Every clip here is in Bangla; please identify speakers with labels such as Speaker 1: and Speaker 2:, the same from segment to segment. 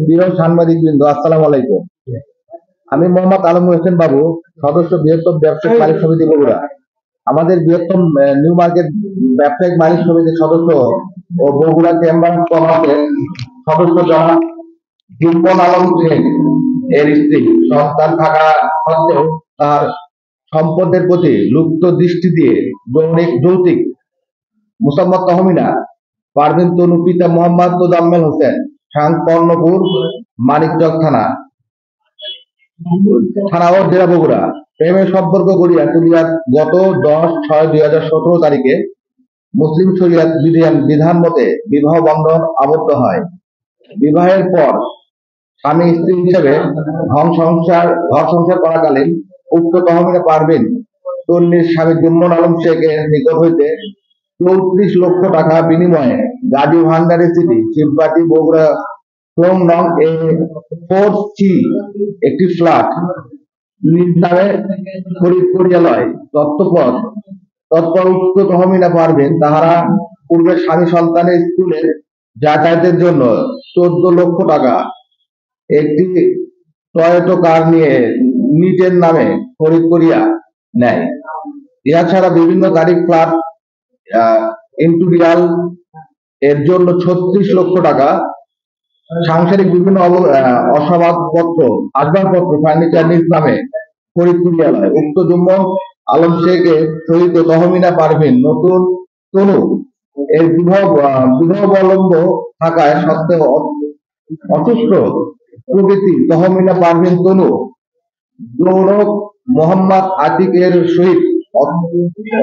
Speaker 1: প্রিয় সাংবাদিক বৃন্দ, আসসালামু আলাইকুম। আমি মোহাম্মদ আলমুর হোসেন বাবু, সদস্য বৃহত্তম ব্যবসায়িক মালিক সমিতি বগুড়া। আমাদের বৃহত্তম নিউ মার্কেট ব্যবসায়িক মালিক সমিতির সদস্য ও বগুড়া চেম্বার অফ কমার্সের সদস্য জনাব জুম্মন আলম এর স্ত্রী সন্তান থাকা সত্ত্বেও তার সম্পদের প্রতি লুপ্ত দৃষ্টি দিয়ে যৌতুক মুসাম্মদ তহমিনা পারভিন তনু পিতা মোহাম্মদ তোজাম্মেল হোসেন শান কর্ণপুর মানিকচক থানা ও জেলা বগুড়া প্রেমের সম্পর্ক গড়িয়া তুলিয়া গত 10/6/2017 তারিখে মুসলিম শরিয়াত বিধান মতে বিবাহ বন্ধন আবদ্ধ হয়। বিবাহের পর স্বামী স্ত্রী হিসেবে ঘর সংসার করাকালীন উক্ত তহমিনা পারভিন তন্নির স্বামী জুম্মন আলম শেখের নিকট হইতে 34 লক্ষ টাকা বিনিময়ে গাজী ভান্ডারী সিটি শিববাটি বগুড়া ক্রম নং A4C একটি ফ্ল্যাট নিজ নামে খরিদ করিয়া লয়। তৎপর উক্ত তহমিনা পারভিন তাহারা পূর্বে স্বামী সন্তানের স্কুলের যাতায়াতের জন্য 14 লক্ষ টাকা একটি টয়োটা কার নিয়ে নিজের নামে খরিদ করিয়া নেয়। ইহা ছাড়া বিভিন্ন গাড়ি ফ্ল্যাট ইন্টেরিয়াল এর জন্য 36 লক্ষ টাকা, সাংসারিক বিভিন্ন আসবাবপত্র ফার্নিচার নিজ নামে খরিদ করিয়া লয়। উক্ত জুম্মন আলম শেখের সহিত তহমিনা পারভিন নতুন তনু এর বিবাহবলম্ব থাকায় সত্ত্বেও অসুস্থ প্রকৃতি তহমিনা পারভিন তনু যৌনক মোহাম্মদ আতিক এর সহিত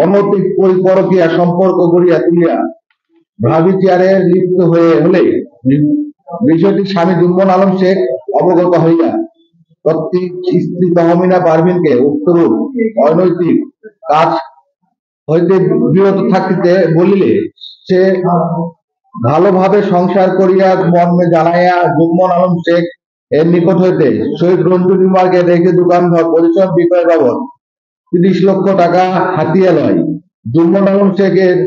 Speaker 1: অনৈতিক পরকীয়া সম্পর্ক গড়িয়া তুলিয়া ভ্রাভিচারে লিপ্ত হলে বিষয়টি স্বামী জুম্মন আলম শেখ অবগত হইয়া প্রত্যেক স্ত্রী তহমিনা পারভিনকে উক্তরূপ অনৈতিক কাজ হইতে বিরত থাকিতে বলিলে সে ভালোভাবে সংসার করিয়া মর্মে জানাইয়া জুম্মন আলম শেখ এর নিকট হইতে শহীদ রঞ্জনী মার্কেট রেখে দোকানঘর পরিচালন বিক্রয় বাবদ 30 লক্ষ টাকা হাতিয়া লয়। জুম্মন আলম শেখের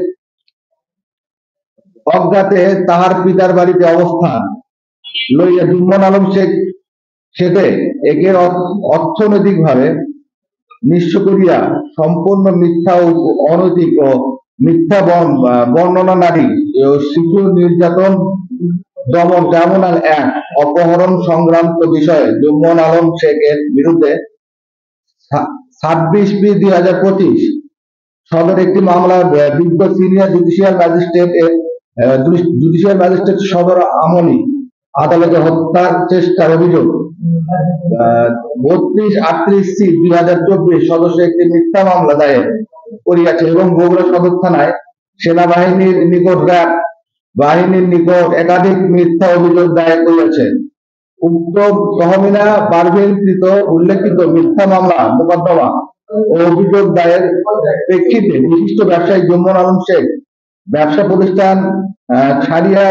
Speaker 1: অজ্ঞাতে তাহার পিতার বাড়িতে অবস্থান লইয়া জুম্মন আলম শেখে একে অর্থনৈতিকভাবে নিঃস্ব করিয়া সম্পূর্ণ মিথ্যা ও অনৈতিক ও মিথ্যা বর্ণনা নারী ও শিশু নির্যাতন দমন ট্রাইব্যুনাল এক অপহরণ সংক্রান্ত বিষয়ে জুম্মন আলম শেখের বিরুদ্ধে 26/2025 সদর একটি মামলা বিজ্ঞ সিনিয়র জুডিশিয়াল ম্যাজিস্ট্রেট সদর আমলি আদালতে হত্যার চেষ্টার অভিযোগ 32/38C/2024 সদস্য একটি মিথ্যা মামলা দায়ের করিয়াছে এবং বগুড়া সদর থানায় সেনাবাহিনীর নিকট র্যাব বাহিনীর নিকট একাধিক মিথ্যা অভিযোগ দায়ের করিয়াছে। উক্ত তহমিনা পারভিন কৃত উল্লেখিত মিথ্যা মামলা মোকদ্দমা ও অভিযোগ দায়ের প্রেক্ষিতে বিশিষ্ট ব্যবসায়ী জুম্মন আলম শেখ ব্যবসা প্রতিষ্ঠান ছাড়িয়া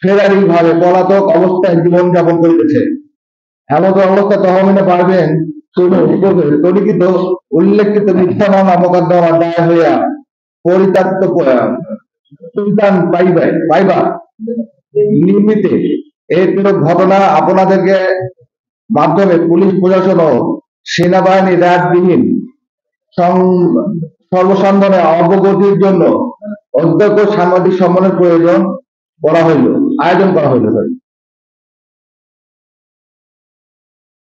Speaker 1: ফেরারি ভাবে পলাতক অবস্থায় জীবনযাপন করিতেছে। এমত অবস্থা তহমিনা পারভিন তরিকিত উল্লেখিত মিথ্যা মামলা মোকদ্দমা দায়ের হইয়া পরিত্যক্ত পাইবা নিমিত্তে এই ঘটনা আপনাদেরকে মাধ্যমে পুলিশ প্রশাসন ও সেনাবাহিনী র্যাববিহীন সর্বসাধারণে অবগতির জন্য অধ্যক্ষ সাংবাদিক সম্মেলনের আয়োজন করা হইল।